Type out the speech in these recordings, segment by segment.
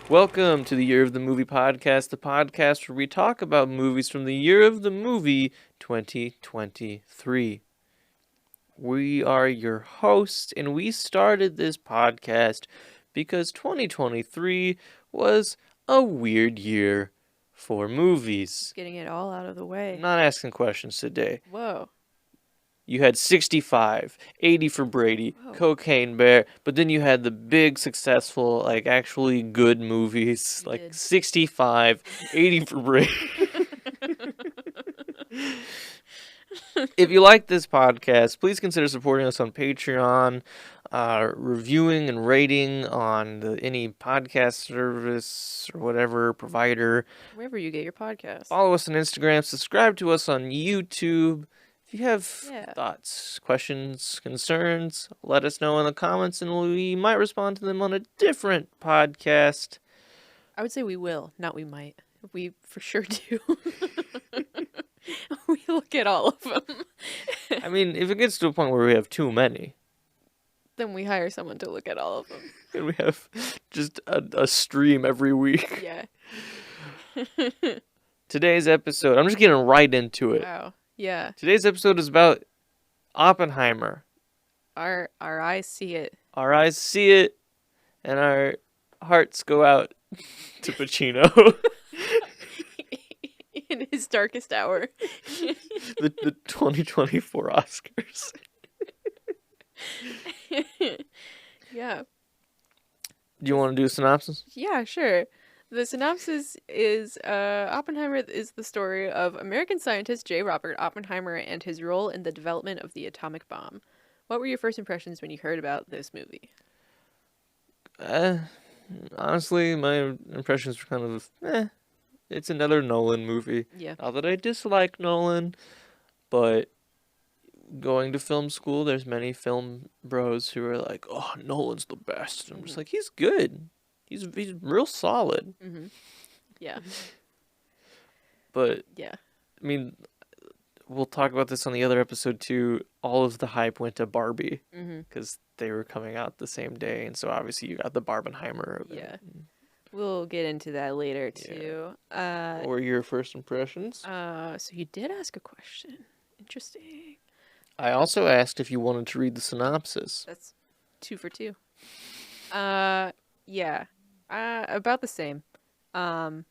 Welcome to the Year of the Movie podcast, the podcast where we talk about movies from the year of the movie 2023. We are your hosts, and we started this podcast because 2023 was a weird year for movies. Getting it all out of the way. I'm not asking questions today. Whoa. You had 65, 80 for Brady, Whoa. Cocaine Bear, but then you had the big successful, actually good movies, You did. 65, 80 for Brady. If you like this podcast, please consider supporting us on Patreon, reviewing and rating on any podcast service or whatever provider. Wherever you get your podcast. Follow us on Instagram, subscribe to us on YouTube. If you have Yeah. thoughts, questions, concerns, let us know in the comments and we might respond to them on a different podcast. I would say we will, not we might. We for sure do. We look at all of them. I mean, if it gets to a point where we have too many, Then we hire someone to look at all of them. and we have just a stream every week. Yeah. Today's episode, I'm just getting right into it. Wow. Yeah. Today's episode is about Oppenheimer. Our eyes see it. Our eyes see it, and our hearts go out to Pacino. In his darkest hour. the 2024 Oscars. Yeah. Do you want to do a synopsis? Yeah, sure. The synopsis is Oppenheimer is the story of American scientist J. Robert Oppenheimer and his role in the development of the atomic bomb. What were your first impressions when you heard about this movie? Honestly, my impressions were kind of, it's another Nolan movie. Yeah. Not that I dislike Nolan, but going to film school, there's many film bros who are like, oh, Nolan's the best. And I'm just like, he's good. He's real solid. Mm-hmm. Yeah. But, Yeah. I mean, we'll talk about this on the other episode too. All of the hype went to Barbie Mm-hmm. because they were coming out the same day. And so obviously you got the Barbenheimer of it. Yeah. We'll get into that later too. What were your first impressions? So you did ask a question. Interesting. I also asked if you wanted to read the synopsis. That's 2 for 2. Yeah. About the same. I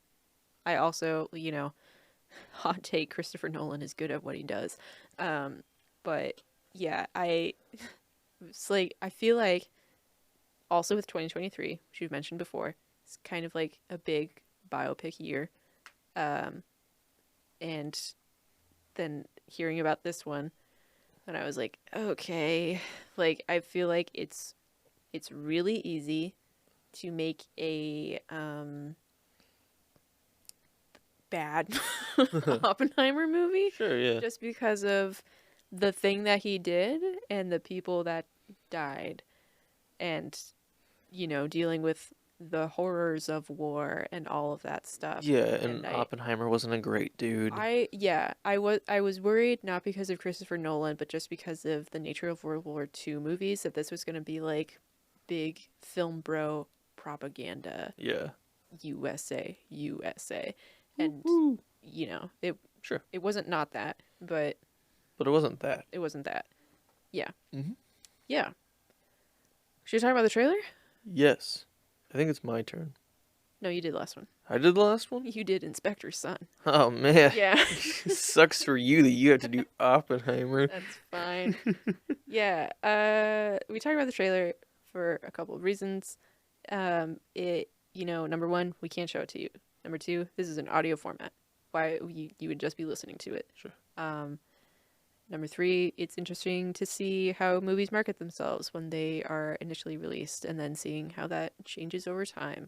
also, hot take, Christopher Nolan is good at what he does. But yeah, it's like, I feel like also with 2023, which you've mentioned before, it's kind of like a big biopic year. And then hearing about this one, and I was like, okay, like I feel like it's really easy to make a bad Oppenheimer movie. Sure, yeah. Just because of the thing that he did and the people that died, and dealing with the horrors of war and all of that stuff. Yeah, and Oppenheimer wasn't a great dude. I was worried, not because of Christopher Nolan, but just because of the nature of World War II movies, that this was going to be like big film bro propaganda. Yeah. USA. And it wasn't not that, but it wasn't that. It wasn't that. Yeah. Mm-hmm. Yeah. Should we talk about the trailer? Yes. I think it's my turn. No, you did the last one. I did the last one? You did Inspector's Son. Oh, man. Yeah. Sucks for you that you have to do Oppenheimer. That's fine. Yeah. We talked about the trailer for a couple of reasons. Number one, we can't show it to you. Number two, this is an audio format. Why you would just be listening to it. Sure. Number three, it's interesting to see how movies market themselves when they are initially released and then seeing how that changes over time.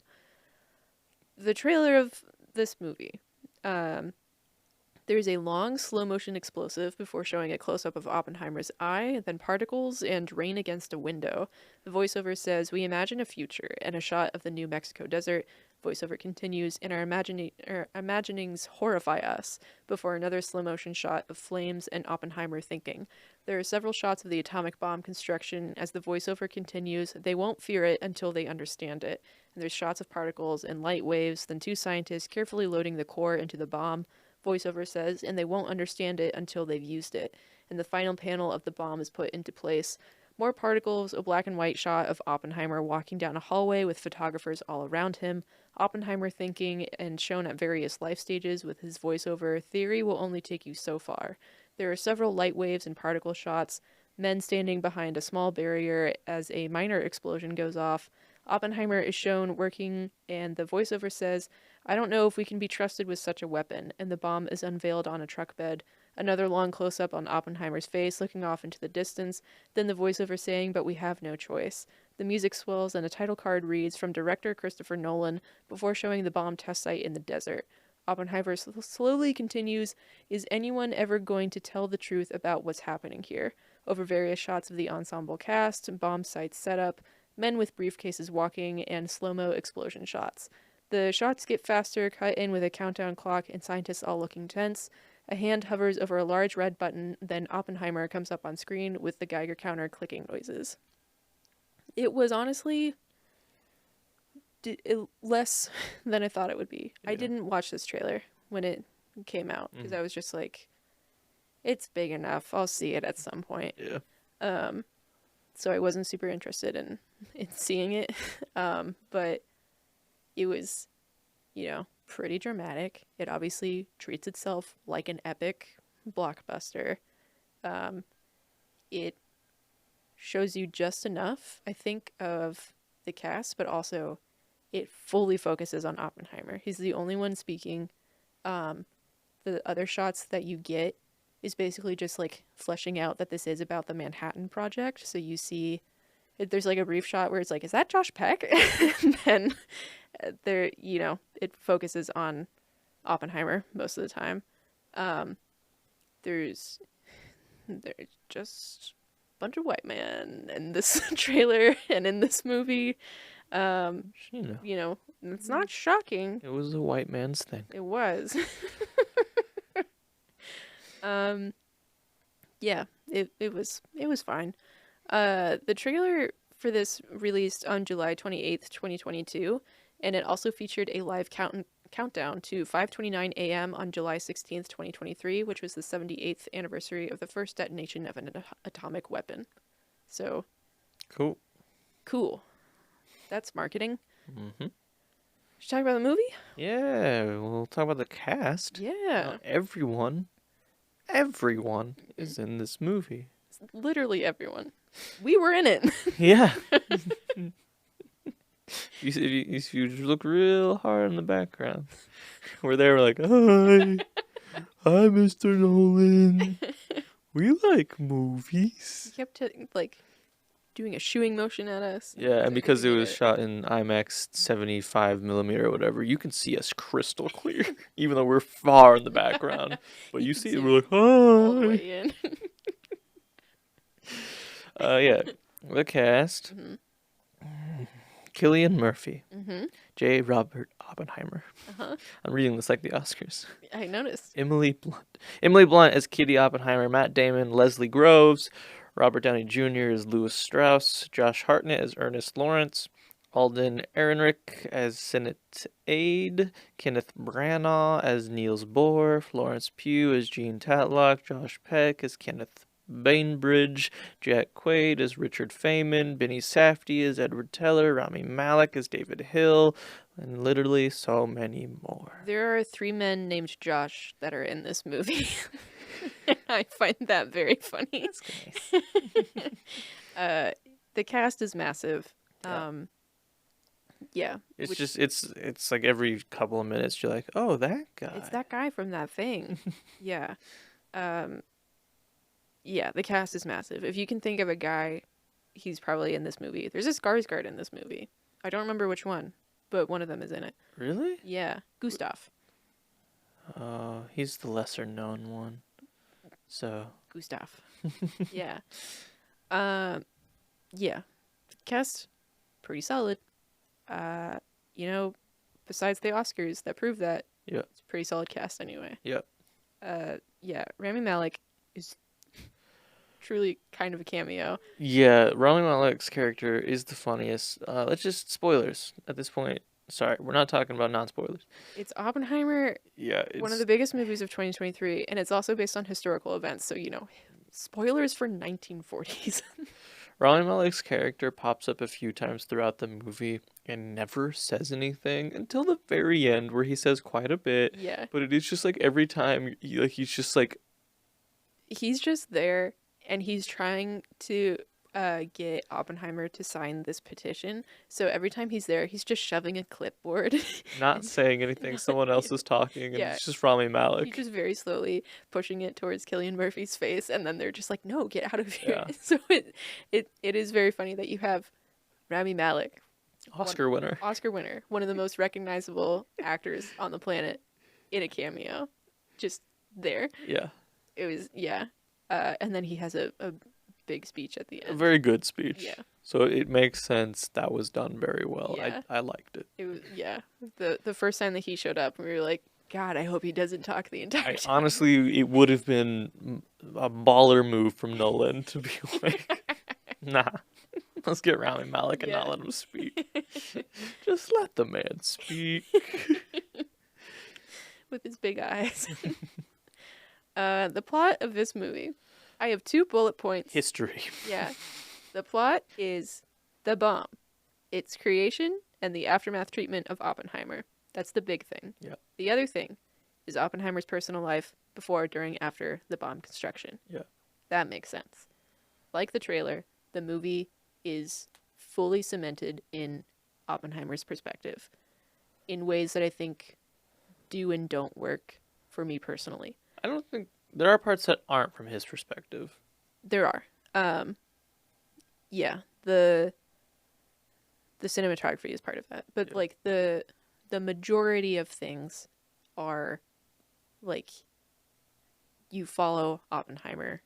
The trailer of this movie, there's a long slow motion explosive before showing a close-up of Oppenheimer's eye, then particles and rain against a window. The voiceover says, "We imagine a future," and a shot of the New Mexico desert. Voiceover continues, and our imaginings horrify us before another slow motion shot of flames and Oppenheimer thinking. There are several shots of the atomic bomb construction. As the voiceover continues, they won't fear it until they understand it. And there's shots of particles and light waves, then two scientists carefully loading the core into the bomb. Voiceover says, and they won't understand it until they've used it. And the final panel of the bomb is put into place. More particles, a black and white shot of Oppenheimer walking down a hallway with photographers all around him. Oppenheimer thinking and shown at various life stages with his voiceover, theory will only take you so far. There are several light waves and particle shots, men standing behind a small barrier as a minor explosion goes off. Oppenheimer is shown working, and the voiceover says, I don't know if we can be trusted with such a weapon, and the bomb is unveiled on a truck bed. Another long close-up on Oppenheimer's face, looking off into the distance, then the voiceover saying, but we have no choice. The music swells, and a title card reads, from director Christopher Nolan, before showing the bomb test site in the desert. Oppenheimer slowly continues, is anyone ever going to tell the truth about what's happening here? Over various shots of the ensemble cast, bomb site setup, men with briefcases walking, and slow-mo explosion shots. The shots get faster, cut in with a countdown clock, and scientists all looking tense. A hand hovers over a large red button, then Oppenheimer comes up on screen with the Geiger counter clicking noises. It was honestly less than I thought it would be. Yeah. I didn't watch this trailer when it came out because I was just like, it's big enough. I'll see it at some point. Yeah. So I wasn't super interested in seeing it. But it was, pretty dramatic. It obviously treats itself like an epic blockbuster. It shows you just enough, I think, of the cast, but also it fully focuses on Oppenheimer. He's the only one speaking. The other shots that you get is basically just like fleshing out that this is about the Manhattan Project. So you see, there's like a brief shot where it's like, is that Josh Peck? And then there, it focuses on Oppenheimer most of the time. There's just a bunch of white men in this trailer and in this movie. It's not shocking. It was a white man's thing. It was. Yeah, it was fine. The trailer for this released on July 28th, 2022, and it also featured a live countdown to 5:29 a.m. on July 16th, 2023, which was the 78th anniversary of the first detonation of an atomic weapon. So, cool. That's marketing. Mm-hmm. Should we talk about the movie? Yeah, we'll talk about the cast. Yeah. Everyone is in this movie. Literally everyone. We were in it. Yeah. If you look real hard in the background, we're there, we're like, hi, Mr. Nolan. We like movies. He kept doing a shooing motion at us. Yeah, and because it was shot in IMAX 75mm or whatever, you can see us crystal clear, even though we're far in the background. But you see it, we're like, hi. All the way in. Yeah, the cast. Mm-hmm. Cillian Murphy. Mm-hmm. J. Robert Oppenheimer. Uh-huh. I'm reading this like the Oscars. I noticed. Emily Blunt. Emily Blunt as Kitty Oppenheimer. Matt Damon, Leslie Groves. Robert Downey Jr. as Louis Strauss. Josh Hartnett as Ernest Lawrence. Alden Ehrenreich as Senate Aide. Kenneth Branagh as Niels Bohr. Florence Pugh as Jean Tatlock. Josh Peck as Kenneth Bainbridge, Jack Quaid as Richard Feynman, Benny Safdie as Edward Teller, Rami Malek as David Hill, and literally so many more. There are 3 men named Josh that are in this movie. I find that very funny. That's nice. The cast is massive. Yeah. It's like every couple of minutes you're like, oh, that guy. It's that guy from that thing. Yeah. Yeah, the cast is massive. If you can think of a guy, he's probably in this movie. There's a Skarsgård in this movie. I don't remember which one, but one of them is in it. Really? Yeah, Gustav. He's the lesser known one. So. Gustav. Yeah. Yeah. Cast, pretty solid. besides the Oscars that prove that, Yeah. it's a pretty solid cast anyway. Yeah. Yeah, Rami Malek is truly kind of a cameo. Yeah, Rami Malek's character is the funniest. Let's just spoilers at this point. Sorry, we're not talking about non-spoilers. It's Oppenheimer, Yeah, one of it's the biggest movies of 2023, and it's also based on historical events. So, spoilers for 1940s. Rami Malek's character pops up a few times throughout the movie and never says anything until the very end, where he says quite a bit. Yeah. But it is just like every time, he's just like, He's just there, and he's trying to get Oppenheimer to sign this petition. So every time he's there, he's just shoving a clipboard. not and saying anything. Someone else is talking, and Yeah. it's just Rami He's Malek. just very slowly pushing it towards Cillian Murphy's face, and then they're just like, "No, get out of here!" Yeah. So it is very funny that you have Rami Malek, Oscar winner. Oscar winner, one of the most recognizable actors on the planet, in a cameo, just there. Yeah. It was and then he has a big speech at the A end. very good speech. Yeah. So it makes sense. That was done very well. Yeah. I liked it. It was the first time that he showed up, we were like, God, I hope he doesn't talk the entire time. Honestly, it would have been a baller move from Nolan to be like, nah, let's get Rami Malek and not Yeah. let him speak. Just let the man speak. With his big eyes. The plot of this movie, I have 2 bullet points. History. Yeah. The plot is the bomb, its creation, and the aftermath treatment of Oppenheimer. That's the big thing. Yeah. The other thing is Oppenheimer's personal life before, during, after the bomb construction. Yeah. That makes sense. Like the trailer, the movie is fully cemented in Oppenheimer's perspective in ways that I think do and don't work for me personally. I don't think there are parts that aren't from his perspective. There are. Yeah, the cinematography is part of that. But Yeah. like the majority of things are like you follow Oppenheimer.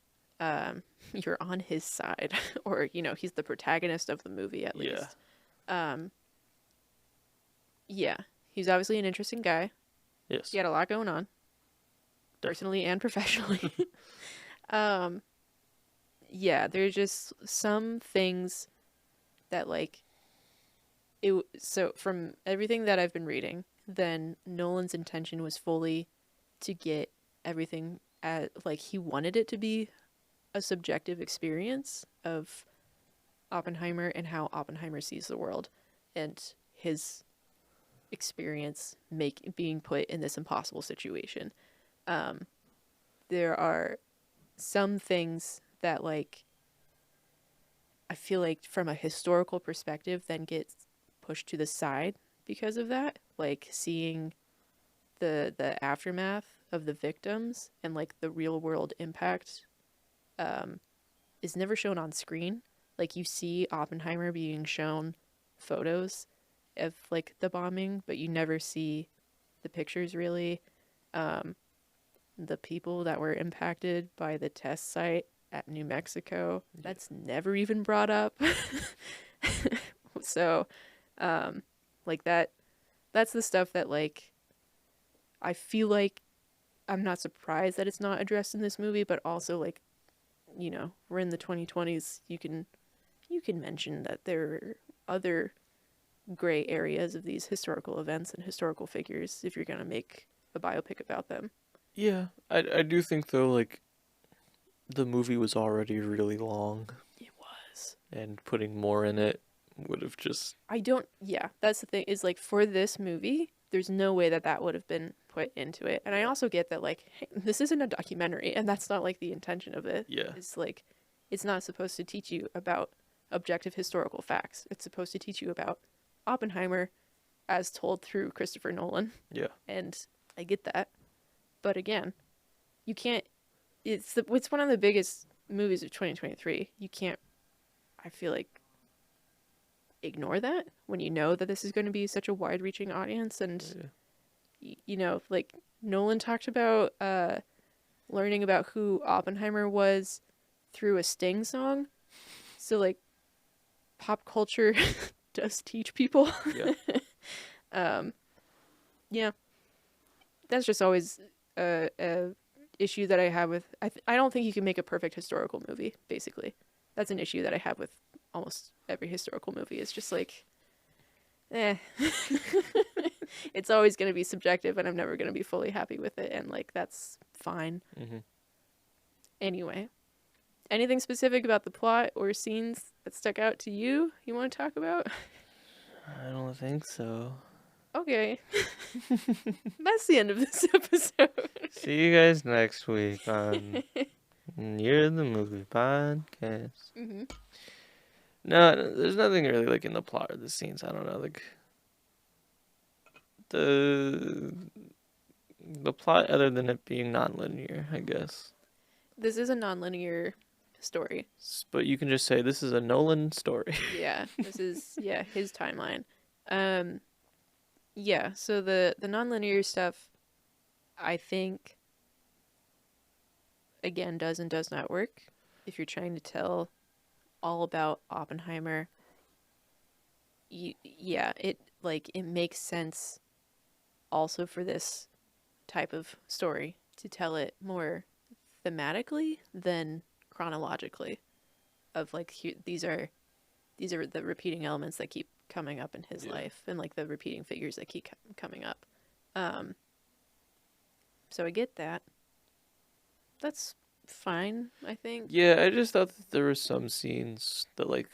You're on his side or he's the protagonist of the movie at least. Yeah, he's obviously an interesting guy. Yes. He had a lot going on, personally and professionally. Yeah, there's just some things that so from everything that I've been reading, then Nolan's intention was fully to get everything at he wanted it to be a subjective experience of Oppenheimer and how Oppenheimer sees the world and his experience being put in this impossible situation. There are some things that I feel like from a historical perspective then gets pushed to the side because of that, seeing the aftermath of the victims and the real world impact is never shown on screen. You see Oppenheimer being shown photos of the bombing, but you never see the pictures really. The people that were impacted by the test site at New Mexico, that's never even brought up. So that's the stuff that I feel like I'm not surprised that it's not addressed in this movie, but also we're in the 2020s. You can mention that there are other gray areas of these historical events and historical figures if you're going to make a biopic about them. Yeah, I do think though the movie was already really long. It was. And putting more in it would have just that's the thing is for this movie, there's no way that would have been put into it. And I also get that hey, this isn't a documentary and that's not the intention of it. Yeah. It's it's not supposed to teach you about objective historical facts. It's supposed to teach you about Oppenheimer as told through Christopher Nolan. Yeah. And I get that. But again, you can't it's one of the biggest movies of 2023. You can't, I feel ignore that when you know that this is going to be such a wide-reaching audience. And Nolan talked about learning about who Oppenheimer was through a Sting song. So pop culture does teach people. Yeah. Yeah, that's just always a issue that I have with. I don't think you can make a perfect historical movie. Basically, that's an issue that I have with almost every historical movie. It's just like, eh, it's always going to be subjective, and I'm never going to be fully happy with it, and like that's fine. Mm-hmm. Anyway, anything specific about the plot or scenes that stuck out to you? You want to talk about? I don't think so. Okay, that's the end of this episode. See you guys next week on You're the Movie Podcast. Mm-hmm. No, there's nothing really like in the plot or the scenes. I don't know, like the plot other than it being non-linear, I guess. This is a non-linear story. But you can just say this is a Nolan story. Yeah, this is his timeline. Yeah, so the non-linear stuff, I think, again, does and does not work. If you're trying to tell all about Oppenheimer, yeah, it makes sense also for this type of story to tell it more thematically than chronologically. Of like these are the repeating elements that keep coming up in his life, and like the repeating figures that keep coming up. So I get that. That's fine, I think. Yeah, I just thought that there were some scenes that like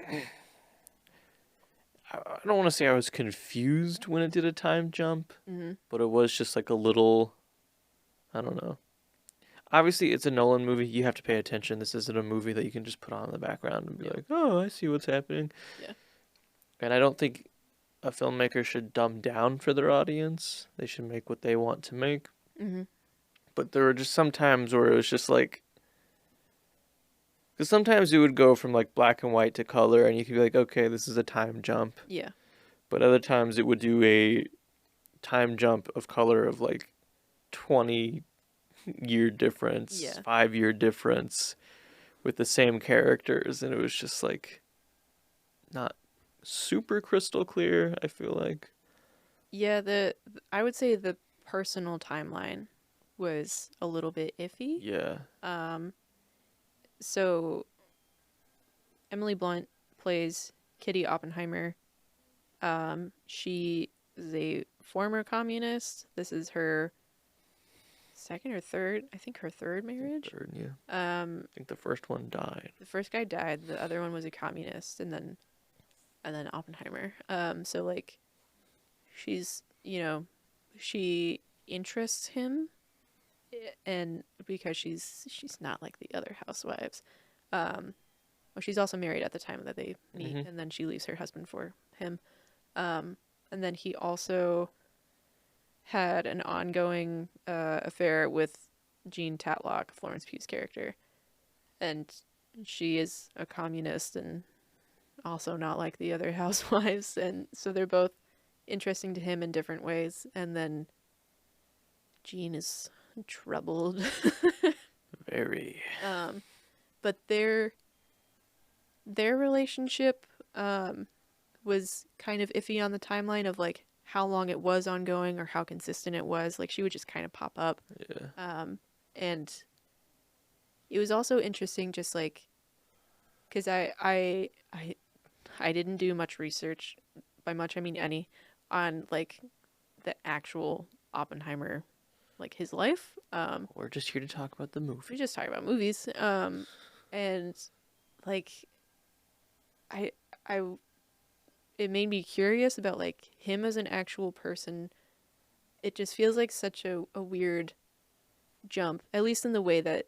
I don't want to say I was confused when it did a time jump, Mm-hmm. but it was just like a little, I don't know. Obviously, it's a Nolan movie. You have to pay attention. This isn't a movie that you can just put on in the background and be like, "Oh, I see what's happening." Yeah. And I don't think a filmmaker should dumb down for their audience. They should make what they want to make. Mm-hmm. But there were just some times where it was just like, because sometimes it would go from like black and white to color, and you could be like, "Okay, this is a time jump." Yeah. But other times it would do a time jump of color of like 20-year difference, Yeah. 5-year difference with the same characters, and it was just like not super crystal clear, I feel like. Yeah, I would say the personal timeline was a little bit iffy. Yeah. So Emily Blunt plays Kitty Oppenheimer. She is a former communist. This is her second or third, I think her third marriage. Third, yeah. I think the first one died. The first guy died, the other one was a communist, and then Oppenheimer. So like she's, she interests him, and because she's not like the other housewives. Well, she's also married at the time that they meet, and then she leaves her husband for him. And then he also had an ongoing affair with Jean Tatlock, Florence Pugh's character. And she is a communist and also not like the other housewives. And so they're both interesting to him in different ways. And then Jean is troubled. Very. But their relationship was kind of iffy on the timeline of like how long it was ongoing or how consistent it was. Like she would just kind of pop up. Yeah. And it was also interesting just like because I didn't do much research. By much I mean any on like the actual Oppenheimer, like his life. We're just here to talk about the movie. We just talk about movies. And like I it made me curious about like him as an actual person. It just feels like such a weird jump, at least in the way that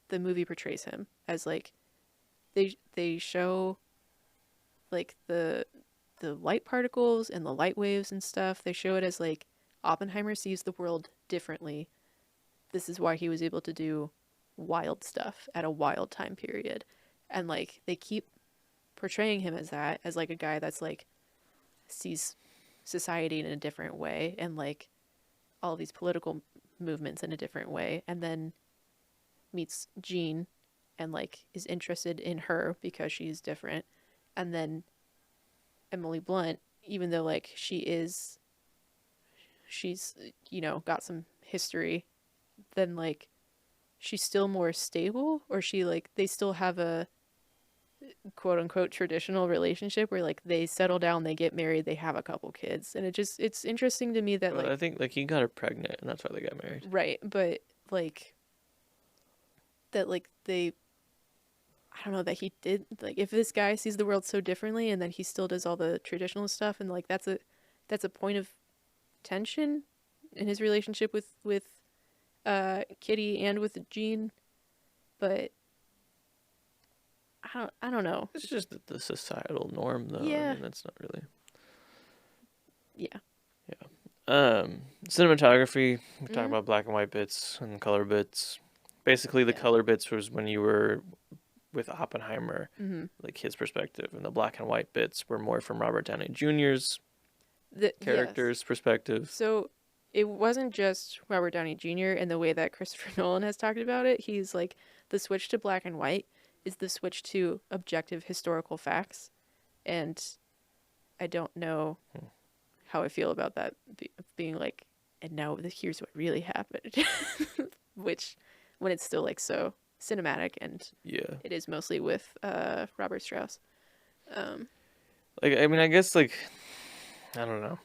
the movie portrays him as like they show like the light particles and the light waves and stuff. They show it as like Oppenheimer sees the world differently. This is why he was able to do wild stuff at a wild time period. And like they keep portraying him as that, as like a guy that's like sees society in a different way and like all these political movements in a different way, and then meets Jean and like is interested in her because she's different. And then Emily Blunt, even though like she's she's, got some history, then like she's still more stable, or she like they still have a quote unquote traditional relationship where like they settle down, they get married, they have a couple kids. And it's interesting to me that Well, like I think like he got her pregnant, and that's why they got married. right, but like that like they I don't know that he did like if this guy sees the world so differently and then he still does all the traditional stuff and like that's a point of tension in his relationship with Kitty and with Jean, but I don't know. It's just the societal norm, though. I Yeah. mean, that's not really. Yeah. Cinematography. We talk Mhm. about black and white bits and color bits. Basically, the Yeah. color bits was when you were with Oppenheimer, Mhm. like his perspective, and the black and white bits were more from Robert Downey Jr.'s Yes. character's perspective. So it wasn't just Robert Downey Jr. and the way that Christopher Nolan has talked about it. He's like the switch to black and white is the switch to objective historical facts, and I don't know how I feel about that being like, and now here's what really happened, which when it's still like so cinematic and Yeah. it is mostly with Robert Strauss. Um, Like, I mean, I guess, like, I don't know.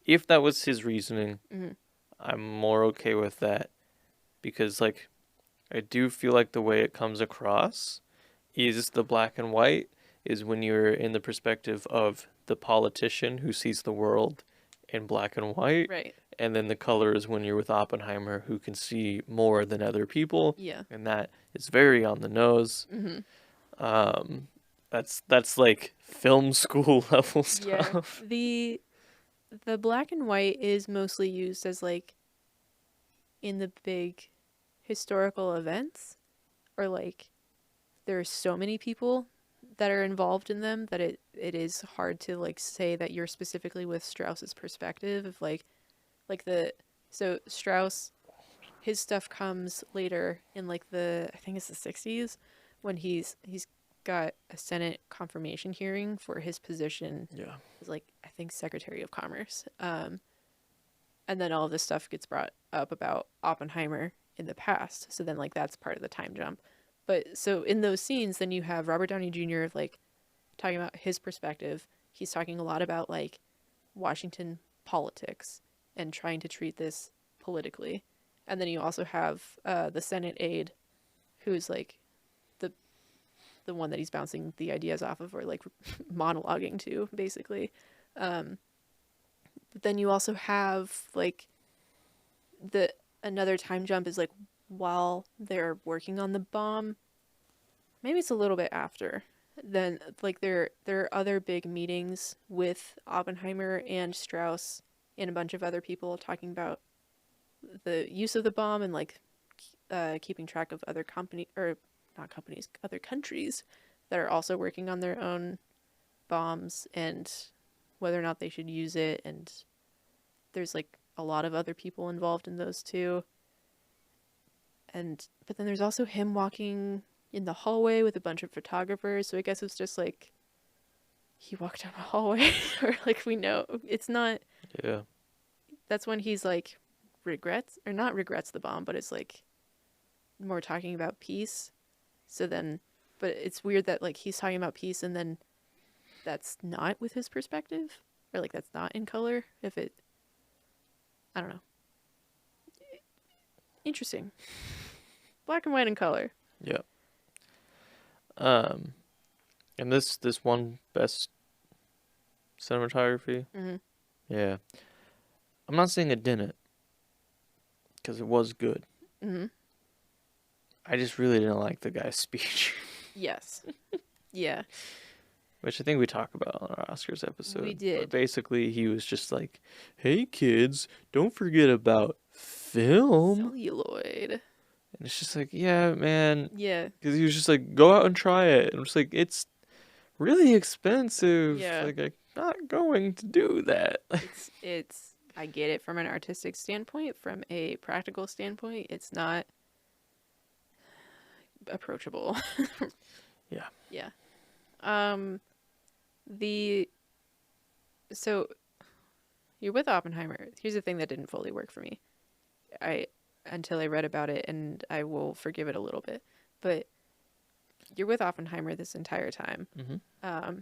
If that was his reasoning, mhm. I'm more okay with that. Because, like, I do feel like the way it comes across is the black and white is when you're in the perspective of the politician who sees the world in black and white. Right. And then the color is when you're with Oppenheimer who can see more than other people. Yeah. And that is very on the nose. Mm-hmm. That's like film school level Yeah. stuff. The black and white is mostly used as like in the big historical events, or like there are so many people that are involved in them that it is hard to like say that you're specifically with Strauss's perspective of like the so Strauss, his stuff comes later in like the I think it's the 60s when he's got a Senate confirmation hearing for his position Yeah. as like I think Secretary of Commerce. And then all of this stuff gets brought up about Oppenheimer in the past. So then like that's part of the time jump. But so in those scenes, then you have Robert Downey Jr. like talking about his perspective. He's talking a lot about like Washington politics and trying to treat this politically. And then you also have the Senate aide, who's like the the one that he's bouncing the ideas off of, or like monologuing to, basically. But then you also have like the another time jump is like while they're working on the bomb. Maybe it's a little bit after. Then like there are other big meetings with Oppenheimer and Strauss and a bunch of other people talking about the use of the bomb and like keeping track of other company or not companies, other countries that are also working on their own bombs and whether or not they should use it. And there's like a lot of other people involved in those too. And but then there's also him walking in the hallway with a bunch of photographers. So I guess it's just like he walked down a hallway, or like we know it's not. Yeah. That's when he's like regrets or not regrets the bomb, but it's like more talking about peace. So then, but it's weird that like he's talking about peace and then that's not with his perspective, or like that's not in color. If it, I don't know. Interesting. Black and white and color. Yeah. And this one best cinematography. Mm-hmm. Yeah. I'm not saying it didn't, because it was good. Mm-hmm. I just really didn't like the guy's speech, Yes. Yeah. which I think we talked about on our Oscars episode. We did. But basically, he was just like, "Hey kids, don't forget about film." Celluloid. And it's just like, yeah, man, Yeah. because he was just like, "Go out and try it." And I'm just like, it's really expensive. Yeah. Like, I'm not going to do that. It's I get it from an artistic standpoint, from a practical standpoint, it's not approachable. Yeah. Yeah. The so you're with Oppenheimer. Here's the thing that didn't fully work for me. I until I read about it, and I will forgive it a little bit. But you're with Oppenheimer this entire time. Mm-hmm.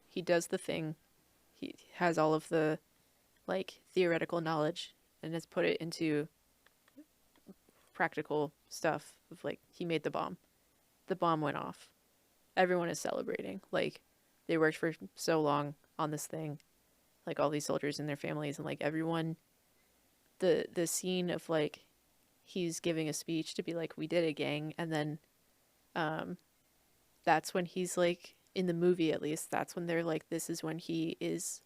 He does the thing. He has all of the like theoretical knowledge and has put it into practical stuff of like he made the bomb. The bomb went off. Everyone is celebrating. Like they worked for so long on this thing. Like all these soldiers and their families and like everyone the scene of like he's giving a speech to be like we did it gang and then that's when he's like in the movie at least that's when they're like this is when he is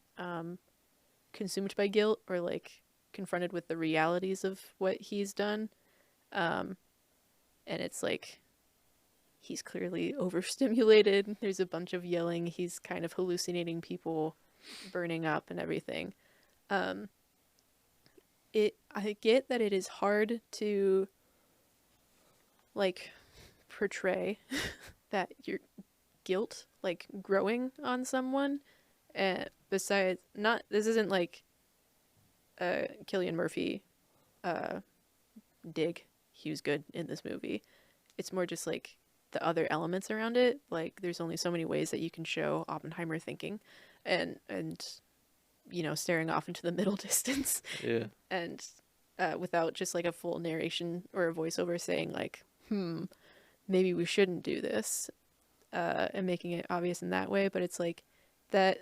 consumed by guilt or like confronted with the realities of what he's done and it's like he's clearly overstimulated. There's a bunch of yelling. He's kind of hallucinating people burning up and everything. I get that it is hard to like portray that your guilt like growing on someone. Besides, not this isn't like Cillian Murphy dig. He was good in this movie. It's more just like the other elements around it. Like there's only so many ways that you can show Oppenheimer thinking, and you know staring off into the middle distance. Yeah. And without just like a full narration or a voiceover saying like, maybe we shouldn't do this, and making it obvious in that way. But it's like that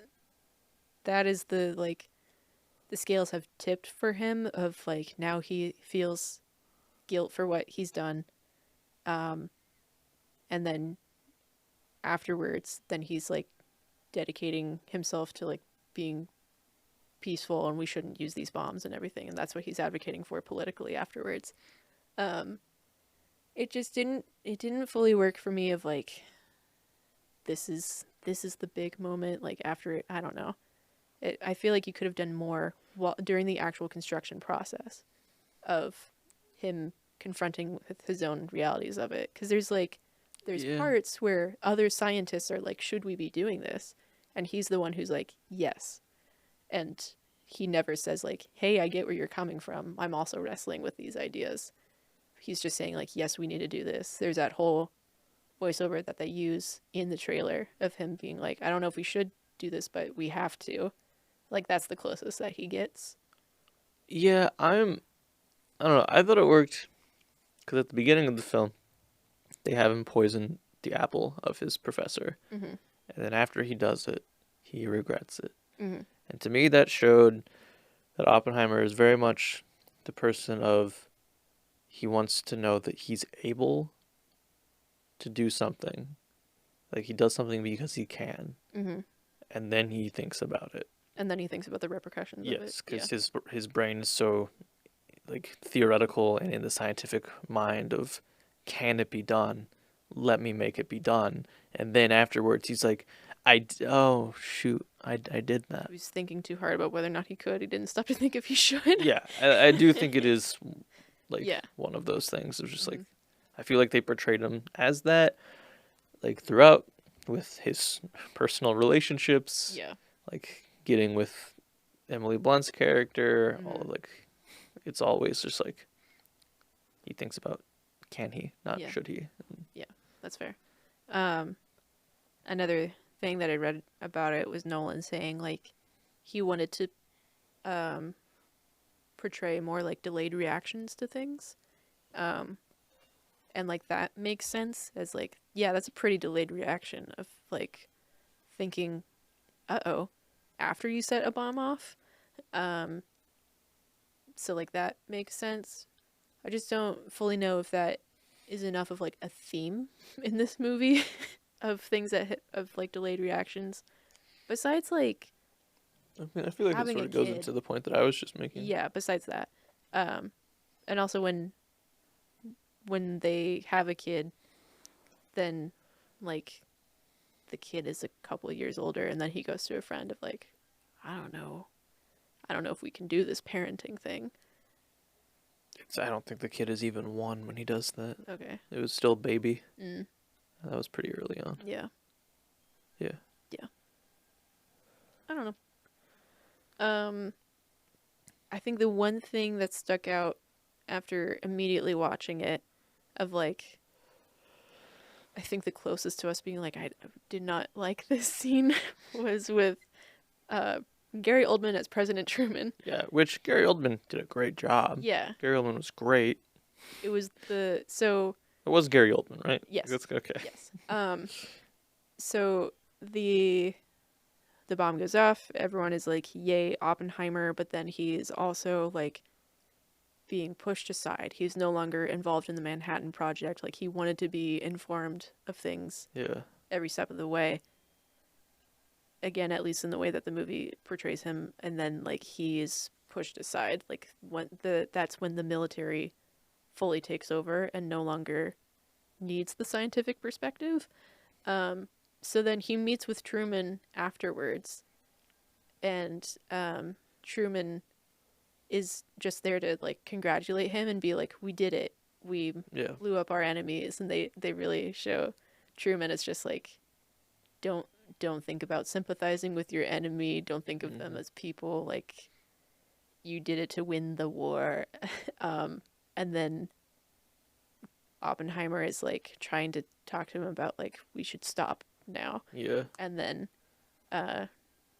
is the like the scales have tipped for him of like now he feels guilt for what he's done. And then afterwards, then he's like dedicating himself to like being peaceful and we shouldn't use these bombs and everything. And that's what he's advocating for politically afterwards. It just didn't fully work for me of like, this is the big moment. Like after it, I don't know. I feel like you could have done more during the actual construction process of him confronting with his own realities of it. Because there's parts where other scientists are like, should we be doing this? And he's the one who's like, yes. And he never says like, hey, I get where you're coming from. I'm also wrestling with these ideas. He's just saying like, yes, we need to do this. There's that whole voiceover that they use in the trailer of him being like, I don't know if we should do this, but we have to. Like that's the closest that he gets. Yeah, I don't know. I thought it worked because at the beginning of the film, they have him poison the apple of his professor. Mm-hmm. And then after he does it, he regrets it. Mm-hmm. And to me, that showed that Oppenheimer is very much the person of he wants to know that he's able to do something. Like he does something because he can. Mm-hmm. And then he thinks about it. And then he thinks about the repercussions of it. Yes, because his brain is so like theoretical and in the scientific mind of can it be done? Let me make it be done. And then afterwards he's like, oh shoot, I did that. He was thinking too hard about whether or not he could. He didn't stop to think if he should. Yeah, I do think it is like yeah. one of those things. It's just Mm-hmm. like I feel like they portrayed him as that like throughout with his personal relationships. Yeah. Like getting with Emily Blunt's character, Mm-hmm. all of like it's always just like he thinks about can he, not should he. Yeah, that's fair. Another thing that I read about it was Nolan saying like he wanted to portray more like delayed reactions to things. And like that makes sense as like, yeah, that's a pretty delayed reaction of like thinking, uh-oh, after you set a bomb off. So like that makes sense. I just don't fully know if that is enough of like a theme in this movie of things that of like delayed reactions. Besides like, I mean, I feel like it having sort a of goes kid. into the point that I was just making. Yeah, besides that. And also when they have a kid, then like the kid is a couple of years older and then he goes to a friend of like, I don't know if we can do this parenting thing. I don't think the kid is even one when he does that. Okay. It was still baby. Mm. That was pretty early on. Yeah. Yeah. Yeah. I don't know. I think the one thing that stuck out after immediately watching it, of like, I think the closest to us being like, I did not like this scene, was with uh, Gary Oldman as President Truman. Yeah, which Gary Oldman did a great job. Yeah, Gary Oldman was great. it was so It was Gary Oldman, right? yes, That's okay. yes. So the bomb goes off. Everyone is like, "Yay, Oppenheimer!" But then he's also like being pushed aside. He's no longer involved in the Manhattan Project. Like he wanted to be informed of things Yeah. every step of the way. Again, at least in the way that the movie portrays him, and then like he is pushed aside. Like that's when the military fully takes over and no longer needs the scientific perspective. So then he meets with Truman afterwards, and Truman is just there to like congratulate him and be like, "We did it. We blew up our enemies." And they really show Truman as just like, don't think about sympathizing with your enemy. Don't think of them as people. Like, you did it to win the war. And then Oppenheimer is like trying to talk to him about like, we should stop now. Yeah. And then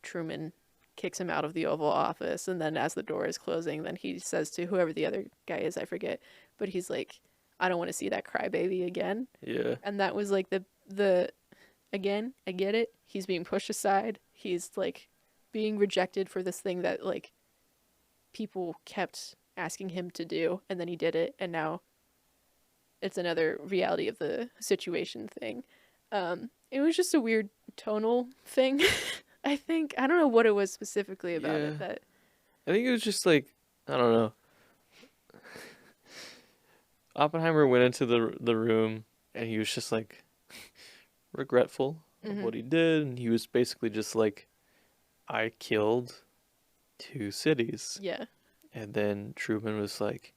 Truman kicks him out of the Oval Office, and then as the door is closing, then he says to whoever the other guy is, I forget, but he's like, "I don't want to see that crybaby again." Yeah. And that was like the again, I get it. He's being pushed aside. He's like being rejected for this thing that like people kept asking him to do, and then he did it, and now it's another reality of the situation thing. It was just a weird tonal thing. I think I don't know what it was specifically about it that I think it was just like, I don't know. Oppenheimer went into the room and he was just like regretful of what he did, and he was basically just like, I killed 2 cities. Yeah. And then Truman was like,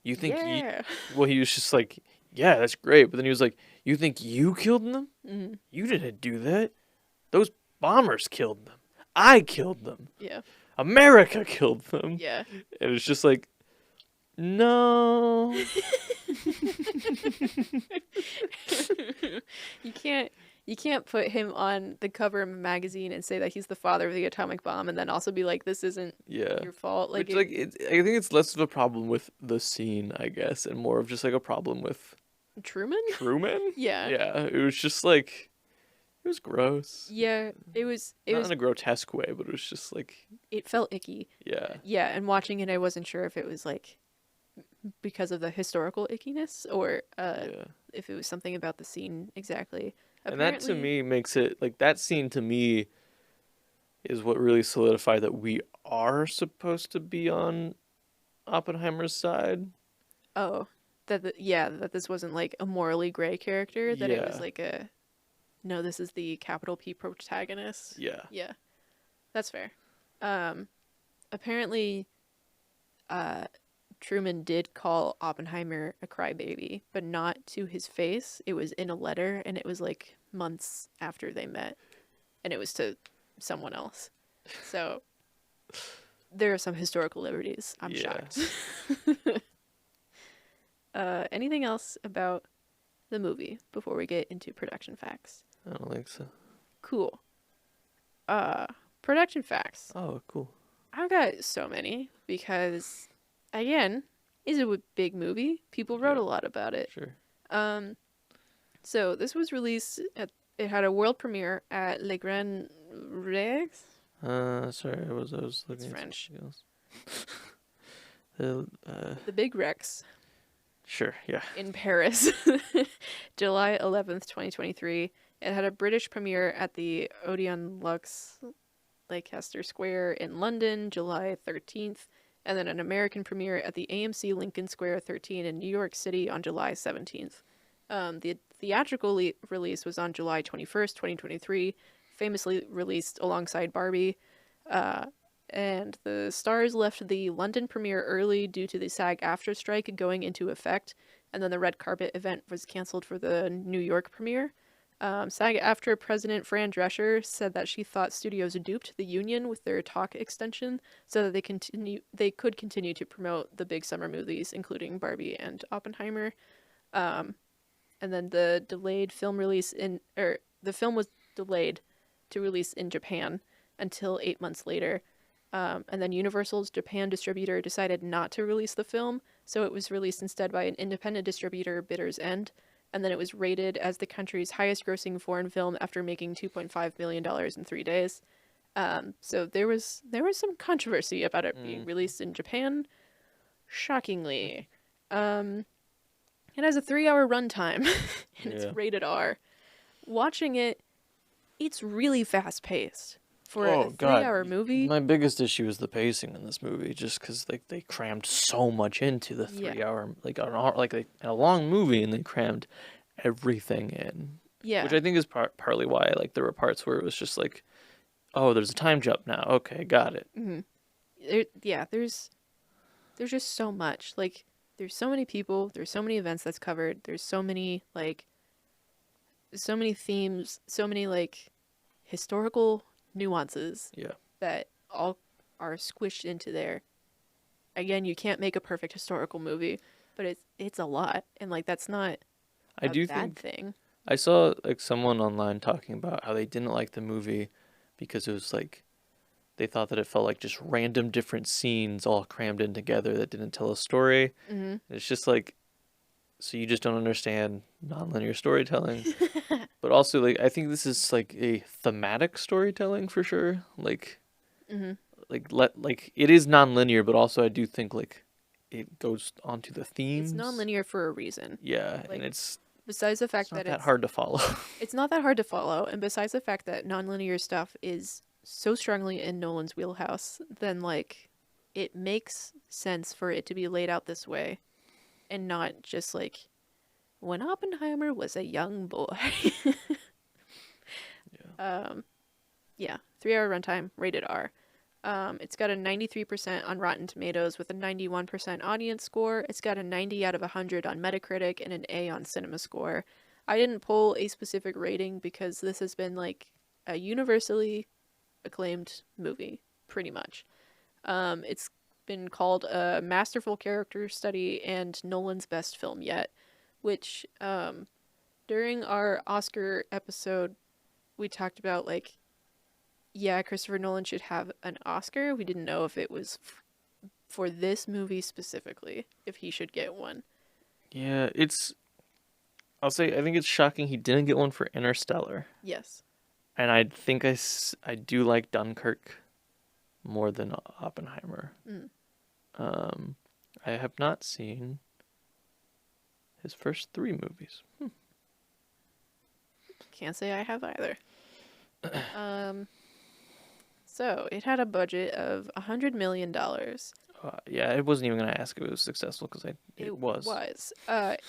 you think yeah. well, he was just like, yeah, that's great. But then he was like, you think you killed them? Mm-hmm. You didn't do that. Those bombers killed them. I killed them. Yeah. America killed them. Yeah. And it's just like, no. You can't put him on the cover of a magazine and say that he's the father of the atomic bomb and then also be like, this isn't your fault. Like, I think it's less of a problem with the scene, I guess, and more of just like a problem with Truman? Yeah. Yeah. It was just like, it was gross. Yeah, it was Not in a grotesque way, but it was just like, it felt icky. Yeah. Yeah, and watching it, I wasn't sure if it was like because of the historical ickiness or if it was something about the scene exactly. And that to me makes it like, that scene to me is what really solidified that we are supposed to be on Oppenheimer's side. Oh, that this wasn't like a morally gray character, that it was like no, this is the capital P protagonist. Yeah. Yeah. That's fair. Apparently Truman did call Oppenheimer a crybaby, but not to his face. It was in a letter, and it was like months after they met, and it was to someone else. So there are some historical liberties. I'm shocked. Anything else about the movie before we get into production facts? I don't think so. Cool. Production facts. Oh, cool. I've got so many because, again, it's a big movie. People wrote a lot about it. Sure. So this was released it had a world premiere at Les Grands Rex. Sorry, I was looking It's at French. something else. The Big Rex. Sure, yeah. In Paris, July 11th, 2023. It had a British premiere at the Odeon Lux Leicester Square in London, July 13th, and then an American premiere at the AMC Lincoln Square 13 in New York City on July 17th. The theatrical release was on July 21st, 2023, famously released alongside Barbie. And the stars left the London premiere early due to the SAG-AFTRA strike going into effect, and then the red carpet event was canceled for the New York premiere. SAG-AFTRA President Fran Drescher said that she thought studios duped the union with their talk extension so that they could continue to promote the big summer movies, including Barbie and Oppenheimer. Um, and then the film was delayed to release in Japan until 8 months later. And then Universal's Japan distributor decided not to release the film, so it was released instead by an independent distributor, Bitter's End, and then it was rated as the country's highest-grossing foreign film after making $2.5 million in 3 days. So there was some controversy about it being released in Japan. Shockingly, it has a 3-hour runtime, and it's rated R. Watching it, it's really fast-paced. For a 3-hour movie? My biggest issue is the pacing in this movie, just because they crammed so much into the 3-hour, a long movie, and they crammed everything in. Yeah. Which I think is partly why, like, there were parts where it was just like, oh, there's a time jump now. Okay, got it. There's just so much. Like, there's so many people, there's so many events that's covered, there's so many themes, so many, historical nuances that all are squished into there. Again, you can't make a perfect historical movie, but it's a lot, and that's not a bad thing. I saw someone online talking about how they didn't like the movie because it was they thought that it felt like just random different scenes all crammed in together that didn't tell a story. It's just so you just don't understand nonlinear storytelling. But also, I think this is a thematic storytelling for sure. It is nonlinear, but also I do think it goes onto the themes. It's nonlinear for a reason. Yeah, and it's besides the fact that it's hard to follow. It's not that hard to follow, and besides the fact that nonlinear stuff is so strongly in Nolan's wheelhouse, then it makes sense for it to be laid out this way, and not just when Oppenheimer was a young boy. 3-hour runtime, rated R. It's got a 93% on Rotten Tomatoes with a 91% audience score. It's got a 90 out of 100 on Metacritic and an A on CinemaScore. I didn't pull a specific rating because this has been a universally acclaimed movie, pretty much. It's been called a masterful character study and Nolan's best film yet, which during our Oscar episode, we talked about Christopher Nolan should have an Oscar. We didn't know if it was for this movie specifically, if he should get one. Yeah, I think it's shocking he didn't get one for Interstellar. Yes. And I think I do like Dunkirk more than Oppenheimer. I have not seen his first 3 movies. Can't say I have either. So it had a budget of $100 million. Yeah, I wasn't even going to ask if it was successful because it was. At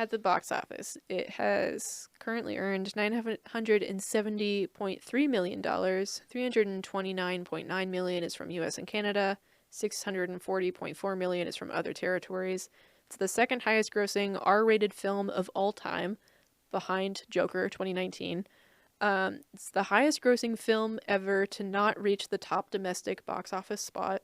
the box office, it has currently earned $970.3 million. $329.9 million is from U.S. and Canada. $640.4 million is from other territories. It's the second highest grossing R-rated film of all time, behind Joker 2019. It's the highest grossing film ever to not reach the top domestic box office spot.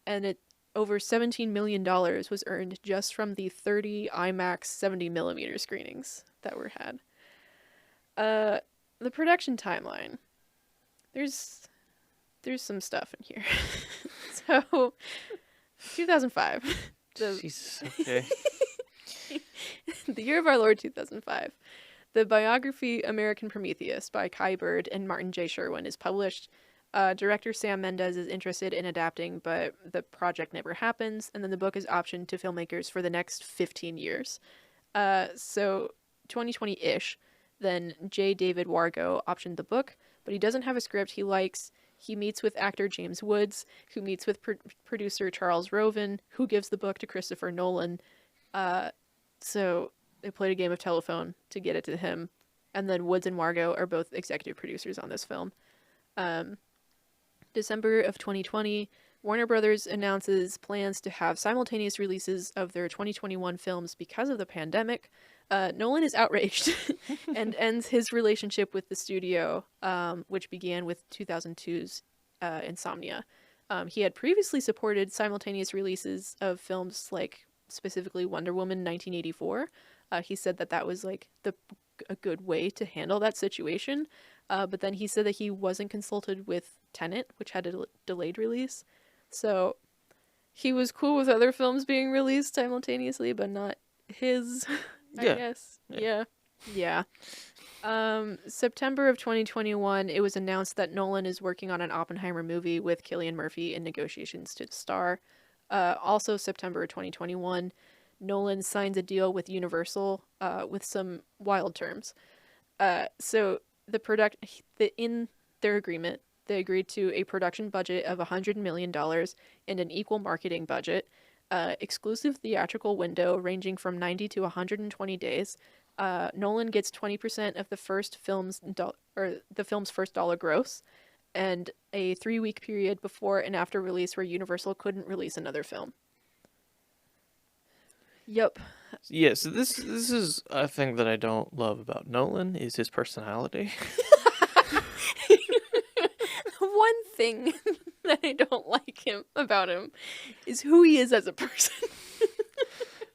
And over $17 million was earned just from the 30 IMAX 70mm screenings that were had. The production timeline. There's some stuff in here. So, 2005. Jesus, okay. The year of our Lord 2005. The biography American Prometheus by Kai Bird and Martin J. Sherwin is published. Director Sam Mendes is interested in adapting, but the project never happens, and then the book is optioned to filmmakers for the next 15 years. So 2020-ish, then J. David Wargo optioned the book, but he doesn't have a script he likes. He meets with actor James Woods, who meets with producer Charles Roven, who gives the book to Christopher Nolan. So they played a game of telephone to get it to him, and then Woods and Wargo are both executive producers on this film. December of 2020, Warner Brothers announces plans to have simultaneous releases of their 2021 films because of the pandemic. Nolan is outraged and ends his relationship with the studio, which began with 2002's Insomnia. He had previously supported simultaneous releases of films like specifically Wonder Woman 1984. He said that that was like a good way to handle that situation. But then he said that he wasn't consulted with Tenet, which had a delayed release. So he was cool with other films being released simultaneously, but not his, I Yeah. guess. Yeah. September of 2021, it was announced that Nolan is working on an Oppenheimer movie with Cillian Murphy in negotiations to star. Also, September 2021, Nolan signs a deal with Universal with some wild terms. So in their agreement, they agreed to a production budget of $100 million and an equal marketing budget, exclusive theatrical window ranging from 90 to 120 days. Nolan gets 20% of the film's first dollar gross, and a 3-week period before and after release where Universal couldn't release another film. Yep. Yeah, so this is a thing that I don't love about Nolan is his personality. One thing that I don't like about him is who he is as a person.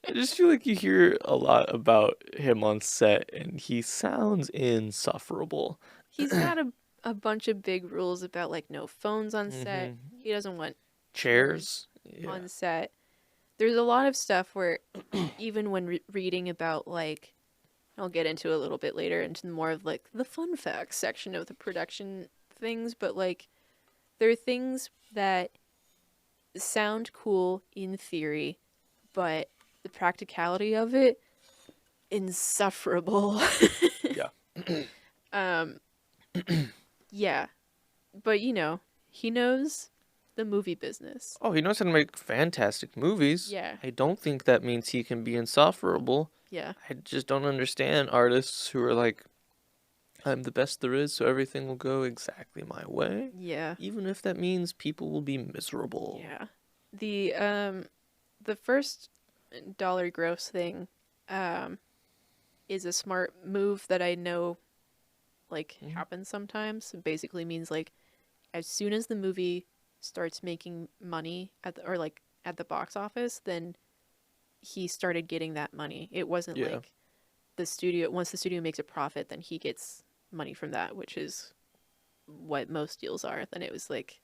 I just feel like you hear a lot about him on set, and he sounds insufferable. He's got a bunch of big rules about like no phones on set. He doesn't want Chairs on set. There's a lot of stuff where even when reading about like, I'll get into a little bit later into more of like the fun facts section of the production things, but like there are things that sound cool in theory, but the practicality of it, insufferable. Yeah. Yeah. But you know, he knows the movie business. Oh, he knows how to make fantastic movies. Yeah. I don't think that means he can be insufferable. Yeah. I just don't understand artists who are like, I'm the best there is, so everything will go exactly my way. Yeah. Even if that means people will be miserable. Yeah. The first dollar gross thing is a smart move that I know like happens sometimes. It basically means like as soon as the movie starts making money at the box office, then he started getting that money. It wasn't like once the studio makes a profit, then he gets money from that, which is what most deals are. Then it was like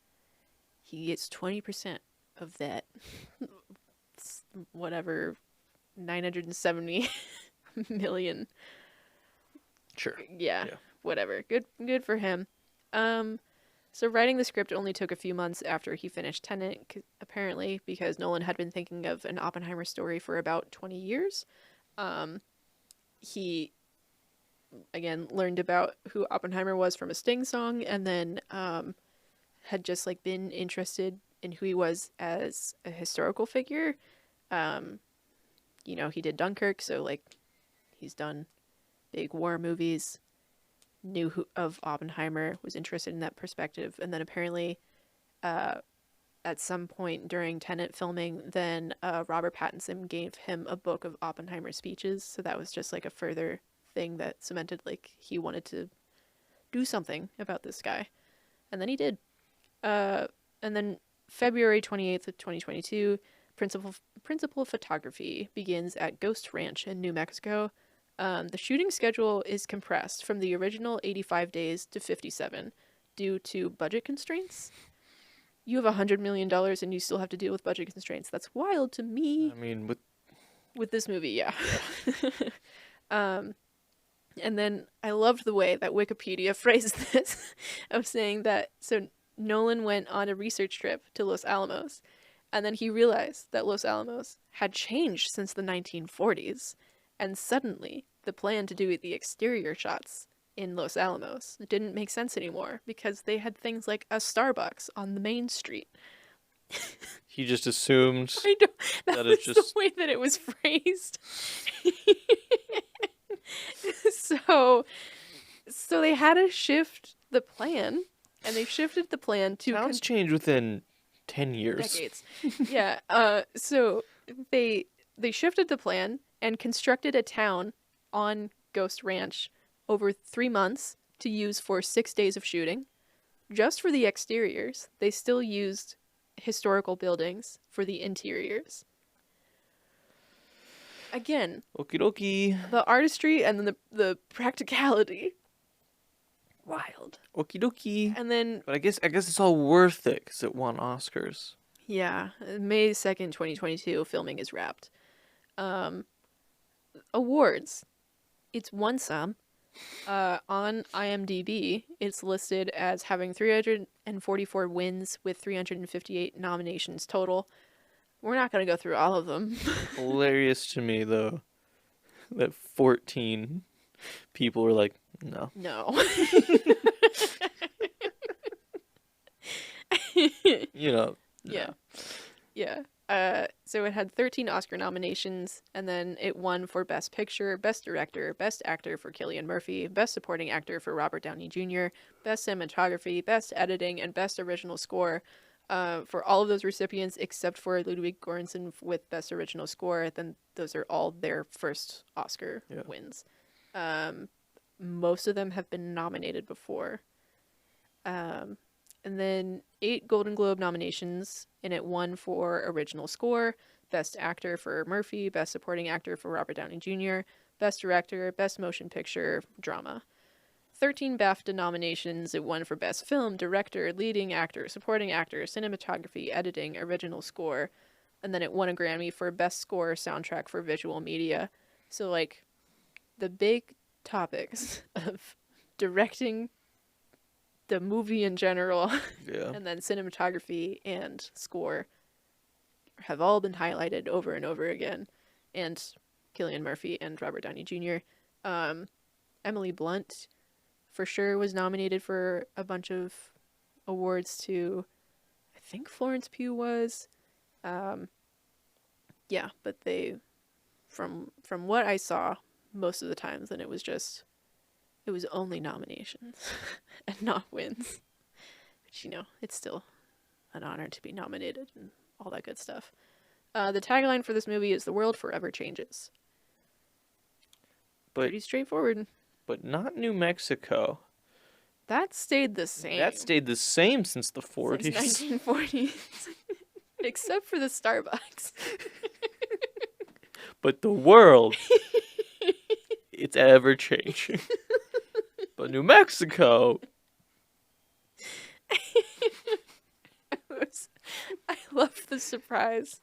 he gets 20% of that whatever 970 million. Sure. Yeah. Whatever. Good for him. So writing the script only took a few months after he finished Tenet, apparently, because Nolan had been thinking of an Oppenheimer story for about 20 years. He, again, learned about who Oppenheimer was from a Sting song, and then had just like been interested in who he was as a historical figure. You know, he did Dunkirk, so like he's done big war movies. Knew of Oppenheimer, was interested in that perspective, and then apparently at some point during Tenet filming, then Robert Pattinson gave him a book of Oppenheimer speeches, so that was just like a further thing that cemented like he wanted to do something about this guy, and then he did. And then February 28th of 2022, principal photography begins at Ghost Ranch in New Mexico. The shooting schedule is compressed from the original 85 days to 57 due to budget constraints. You have $100 million and you still have to deal with budget constraints. That's wild to me. I mean, with this movie, yeah. And then I loved the way that Wikipedia phrased this of saying that, so Nolan went on a research trip to Los Alamos, and then he realized that Los Alamos had changed since the 1940s. And suddenly, the plan to do the exterior shots in Los Alamos didn't make sense anymore because they had things like a Starbucks on the main street. He just assumed that was just the way that it was phrased. So they had to shift the plan, and they shifted the plan to towns change within 10 years. Decades. Yeah. So they shifted the plan and constructed a town on Ghost Ranch over 3 months to use for 6 days of shooting. Just for the exteriors, they still used historical buildings for the interiors. Again, Okie dokie. the artistry and then the practicality. Wild. Okie dokie. And then, But I guess it's all worth it because it won Oscars. yeah, May 2nd, 2022, filming is wrapped. Awards. It's won some. On IMDb, it's listed as having 344 wins with 358 nominations total. We're not going to go through all of them. Hilarious to me, though, that 14 people were like, no. No. You know. Yeah. No. Yeah. So it had 13 Oscar nominations, and then it won for Best Picture, Best Director, Best Actor for Cillian Murphy, Best Supporting Actor for Robert Downey Jr., Best Cinematography, Best Editing, and Best Original Score. For all of those recipients, except for Ludwig Göransson with Best Original Score, then those are all their first Oscar wins. Most of them have been nominated before. And then 8 Golden Globe nominations, and it won for Original Score, Best Actor for Murphy, Best Supporting Actor for Robert Downey Jr., Best Director, Best Motion Picture, Drama. 13 BAFTA nominations, it won for Best Film, Director, Leading Actor, Supporting Actor, Cinematography, Editing, Original Score, and then it won a Grammy for Best Score Soundtrack for Visual Media. So, like, the big topics of directing the movie in general, and then cinematography and score have all been highlighted over and over again. And Cillian Murphy and Robert Downey Jr. Emily Blunt, for sure, was nominated for a bunch of awards too. I think Florence Pugh was. Yeah, but they, from what I saw, most of the times, then it was only nominations and not wins. But, you know, it's still an honor to be nominated and all that good stuff. The tagline for this movie is "The world forever changes." But, pretty straightforward. But not New Mexico. That stayed the same. That stayed the same since the 40s. Since 1940s. Except for the Starbucks. But the world, it's ever changing. But New Mexico. I love the surprise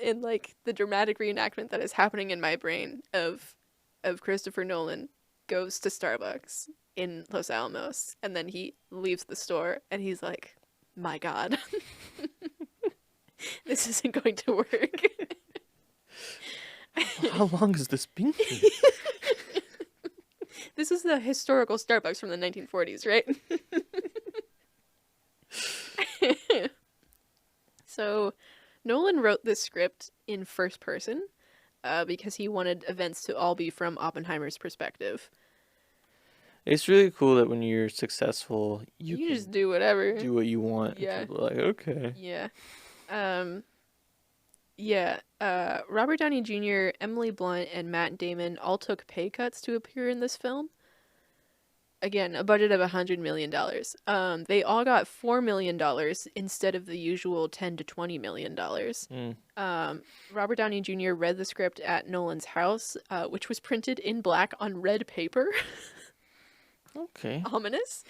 in, like, the dramatic reenactment that is happening in my brain of Christopher Nolan goes to Starbucks in Los Alamos, and then he leaves the store and he's like, my God, this isn't going to work. How long has this been here? This is the historical Starbucks from the 1940s, right? So Nolan wrote this script in first person because he wanted events to all be from Oppenheimer's perspective. It's really cool that when you're successful, you can just do whatever. Do what you want. Yeah. And people are like, okay. Yeah. Robert Downey Jr., Emily Blunt, and Matt Damon all took pay cuts to appear in this film. Again, a budget of $100 million. They all got $4 million instead of the usual $10 to $20 million. Robert Downey Jr. read the script at Nolan's house, which was printed in black on red paper. Okay. Ominous.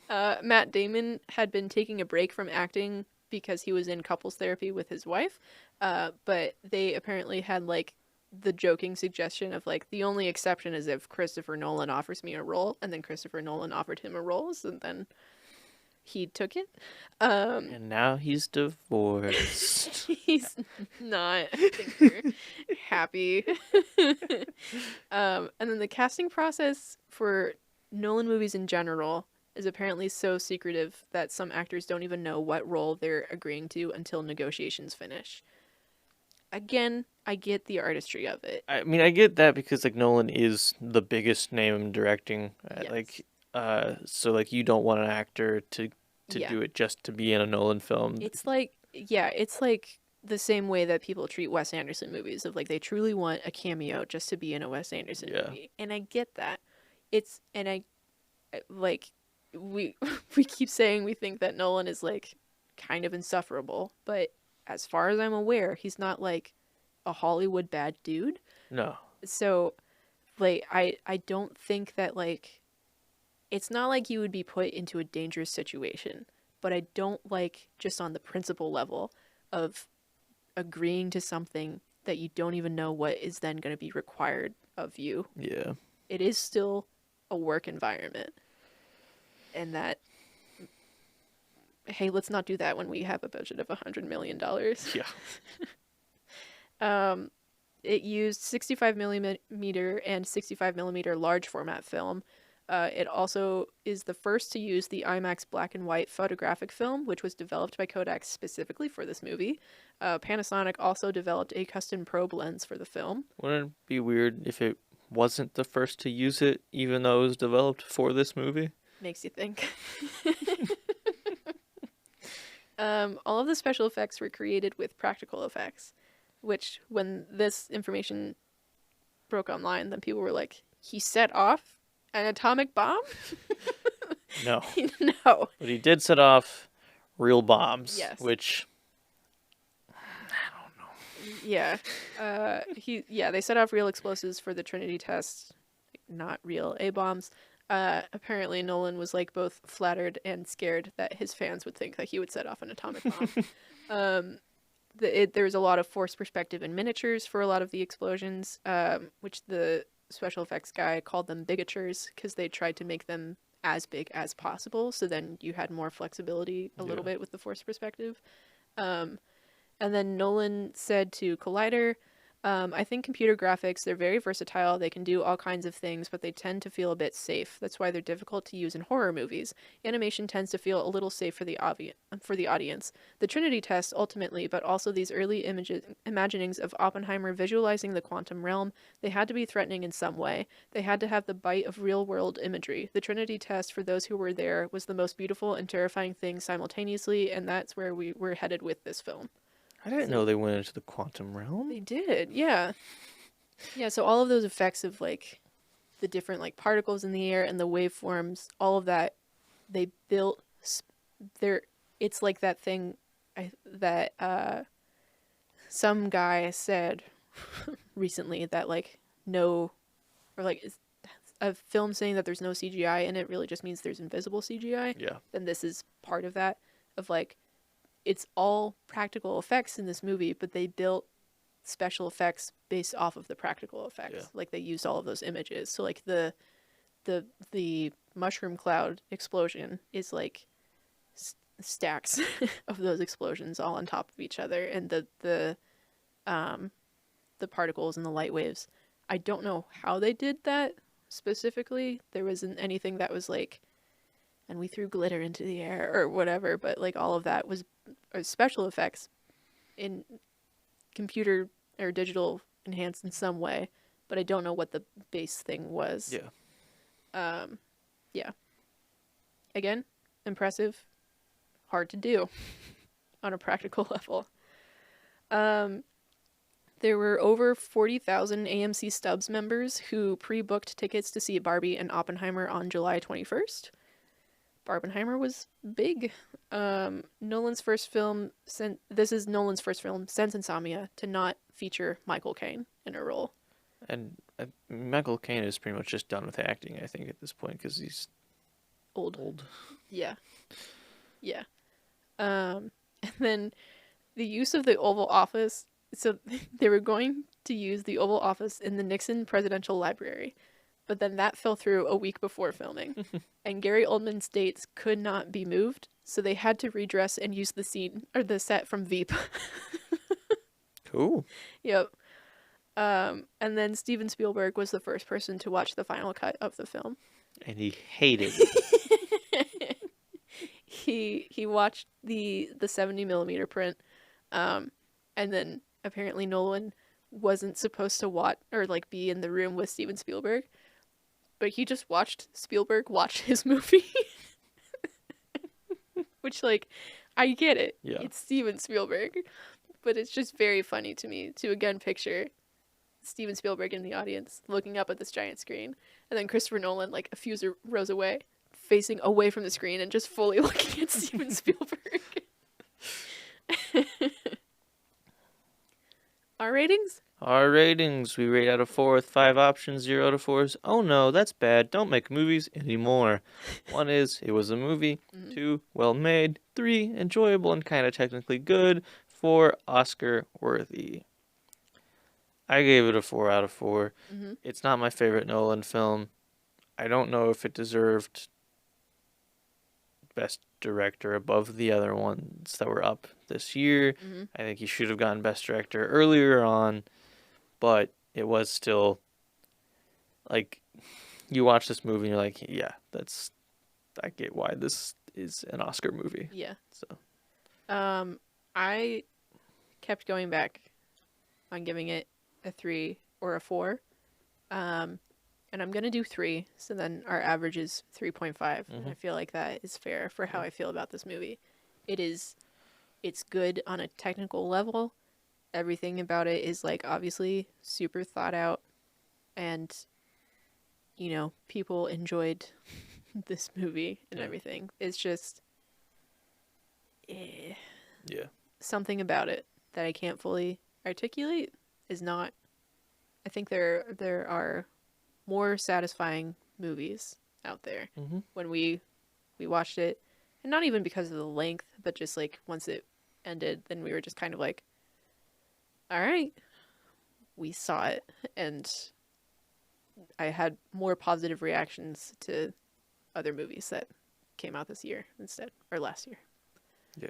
Matt Damon had been taking a break from acting because he was in couples therapy with his wife, but they apparently had, like, the joking suggestion of, like, the only exception is if Christopher Nolan offers me a role, and then Christopher Nolan offered him a role, so then he took it. And now he's divorced. He's not. I think they're happy. And then the casting process for Nolan movies in general is apparently so secretive that some actors don't even know what role they're agreeing to until negotiations finish. Again, I get the artistry of it. I mean, I get that because, like, Nolan is the biggest name in directing. Yes. Like, so, like, you don't want an actor to do it just to be in a Nolan film. It's like the same way that people treat Wes Anderson movies, of like they truly want a cameo just to be in a Wes Anderson Yeah. movie. And I get that. It's and I like we we keep saying we think that Nolan is like kind of insufferable, but as far as I'm aware, he's not like a Hollywood bad dude. No. So like I don't think that like it's not like you would be put into a dangerous situation, but I don't like just on the principle level of agreeing to something that you don't even know what is then going to be required of you. Yeah. It is still a work environment. And that, hey, let's not do that when we have a budget of $100 million. Yeah. It used 65 millimeter and 65 millimeter large format film. It also is the first to use the IMAX black and white photographic film, which was developed by Kodak specifically for this movie. Panasonic also developed a custom probe lens for the film. Wouldn't it be weird if it wasn't the first to use it, even though it was developed for this movie? Makes you think. All of the special effects were created with practical effects, which when this information broke online, then people were like, he set off an atomic bomb? No. No. But he did set off real bombs. Yes. Which, Yeah. They set off real explosives for the Trinity test, not real A-bombs. Apparently Nolan was like both flattered and scared that his fans would think that he would set off an atomic bomb. There was a lot of forced perspective and miniatures for a lot of the explosions, which the special effects guy called them bigatures because they tried to make them as big as possible, so then you had more flexibility a little bit with the forced perspective. And then Nolan said to Collider, I think computer graphics, they're very versatile. They can do all kinds of things, but they tend to feel a bit safe. That's why they're difficult to use in horror movies. Animation tends to feel a little safe for the audience. The Trinity test, ultimately, but also these early imaginings of Oppenheimer visualizing the quantum realm, they had to be threatening in some way. They had to have the bite of real-world imagery. The Trinity test, for those who were there, was the most beautiful and terrifying thing simultaneously, and that's where we were headed with this film. I didn't know they went into the quantum realm. They did, yeah. Yeah, so all of those effects of, like, the different, like, particles in the air and the waveforms, all of that, they built... It's like that thing that some guy said recently that, like, a film saying that there's no CGI and it really just means there's invisible CGI. Yeah. Then this is part of that, of, like, it's all practical effects in this movie, but they built special effects based off of the practical effects. Yeah. Like they used all of those images. So like the mushroom cloud explosion is like stacks of those explosions all on top of each other, and the particles and the light waves. I don't know how they did that specifically. There wasn't anything that was like, and we threw glitter into the air or whatever, but like all of that was special effects in computer or digital enhanced in some way, but I don't know what the base thing was. Yeah. Yeah. Again, impressive, hard to do on a practical level. There were over 40,000 AMC Stubs members who pre-booked tickets to see Barbie and Oppenheimer on July 21st. Barbenheimer was big. Nolan's first film, this is Nolan's first film since Insomnia to not feature Michael Caine in a role. And Michael Caine is pretty much just done with acting, I think, at this point, because he's old. Yeah. Yeah. And then the use of the Oval Office. So they were going to use the Oval Office in the Nixon Presidential Library, but then that fell through a week before filming, and Gary Oldman's dates could not be moved, so they had to redress and use the scene or the set from Veep. Cool. Yep. And then Steven Spielberg was the first person to watch the final cut of the film. And he hated it. He watched the 70 millimeter print, and then apparently Nolan wasn't supposed to watch or like be in the room with Steven Spielberg, but he just watched Spielberg watch his movie. Which, like, I get it. Yeah. It's Steven Spielberg. But it's just very funny to me to again picture Steven Spielberg in the audience looking up at this giant screen, and then Christopher Nolan like a few rows away, facing away from the screen and just fully looking at Steven Spielberg. Our ratings? Our ratings, we rate out of 4 with 5 options. 0 out of 4 is, oh no, that's bad. Don't make movies anymore. 1 is, it was a movie. 2, well made. 3, enjoyable and kind of technically good. 4, Oscar worthy. I gave it a 4 out of 4. It's not my favorite Nolan film. I don't know if it deserved Best Director above the other ones that were up this year. I think he should have gotten Best Director earlier on. But it was still, like, you watch this movie and you're like, yeah, I get why this is an Oscar movie. Yeah. So, I kept going back on giving it a 3 or a 4. And I'm going to do 3, so then our average is 3.5. And I feel like that is fair for how I feel about this movie. It's good on a technical level. Everything about it is like obviously super thought out, and people enjoyed this movie and everything. It's just something about it that I can't fully articulate is not. I think there are more satisfying movies out there when we watched it, and not even because of the length, but just like once it ended, then we were just kind of like, all right, we saw it, and I had more positive reactions to other movies that came out this year instead, or last year. yeah.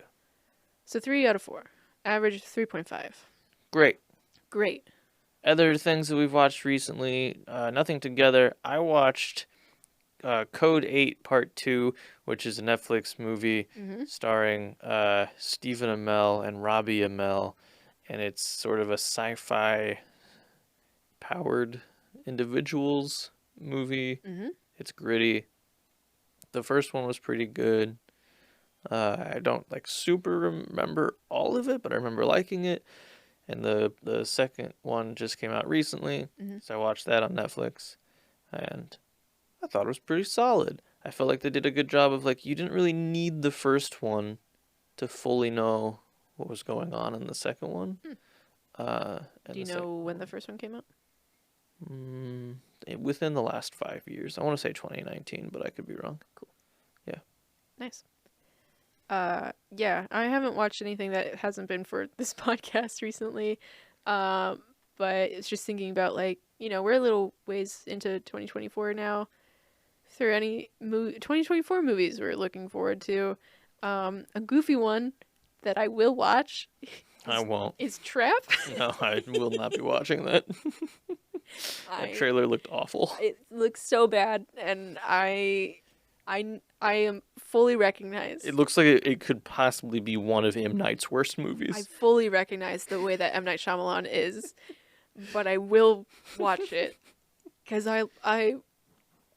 So 3 out of 4. Average 3.5. Great. Other things that we've watched recently, nothing together. I watched Code 8 Part 2, which is a Netflix movie starring Stephen Amell and Robbie Amell. And it's sort of a sci-fi powered individuals movie. It's gritty. The first one was pretty good. I don't super remember all of it, but I remember liking it. And the second one just came out recently, so I watched that on Netflix, and I thought it was pretty solid. I felt like they did a good job of you didn't really need the first one to fully know what was going on in the second one. Do you know when the first one came out? Within the last 5 years. I want to say 2019, but I could be wrong. Cool. Yeah. Nice. Yeah, I haven't watched anything that hasn't been for this podcast recently. But it's just thinking about we're a little ways into 2024 now. If there are any 2024 movies we're looking forward to, a goofy one that I will watch. I won't. Is Trap? No, I will not be watching that. That trailer looked awful. It looks so bad, and I am fully recognized. It looks like it could possibly be one of M. Night's worst movies. I fully recognize the way that M. Night Shyamalan is, but I will watch it because I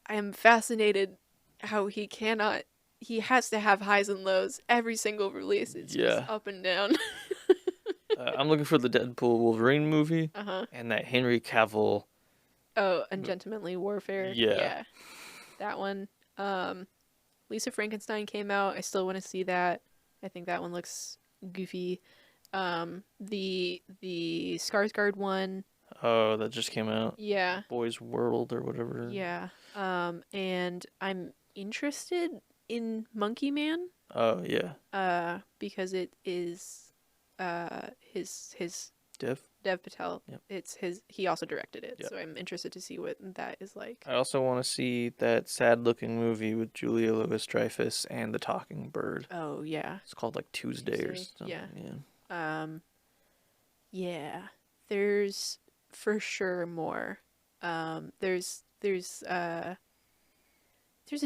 am fascinated how he has to have highs and lows every single release. It's just up and down. I'm looking for the Deadpool Wolverine movie and that Henry Cavill. Oh, Ungentlemanly Warfare. Yeah. That one. Lisa Frankenstein came out. I still want to see that. I think that one looks goofy. The Skarsgård one. Oh, that just came out. Yeah. Boy's World or whatever. Yeah. And I'm interested in Monkey Man. Oh yeah. Because it is his Dev Patel. Yep. It's his. He also directed it, yep. so I'm interested to see what that is like. I also want to see that sad-looking movie with Julia Louis-Dreyfus and the talking bird. Oh yeah. It's called Tuesday or something. Yeah. Yeah. There's for sure more. There's a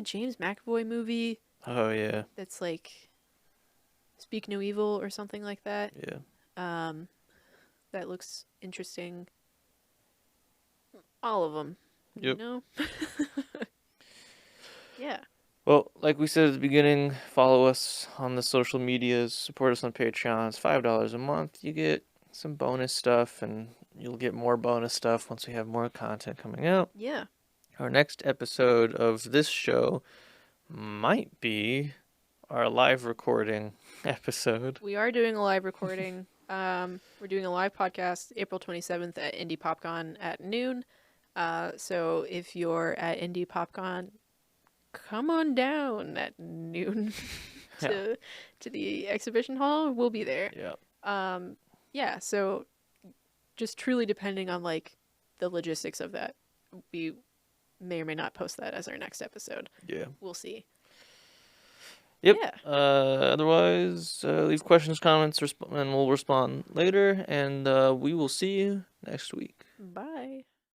James McAvoy movie. Oh yeah. That's Speak No Evil or something like that. Yeah. That looks interesting. All of them. Yep. You know? Yeah. Well, like we said at the beginning, follow us on the social medias, support us on Patreon. It's $5 a month. You get some bonus stuff, and you'll get more bonus stuff once we have more content coming out. Yeah. Our next episode of this show might be our live recording episode. We are doing a live recording. We're doing a live podcast April 27th at Indie PopCon at noon. So if you're at Indie PopCon, come on down at noon to the exhibition hall. We'll be there. Yeah. Yeah, so just truly depending on like the logistics of that, we may or may not post that as our next episode. Yeah. We'll see. Yep. Yeah. Otherwise, leave questions, comments, and we'll respond later. And we will see you next week. Bye.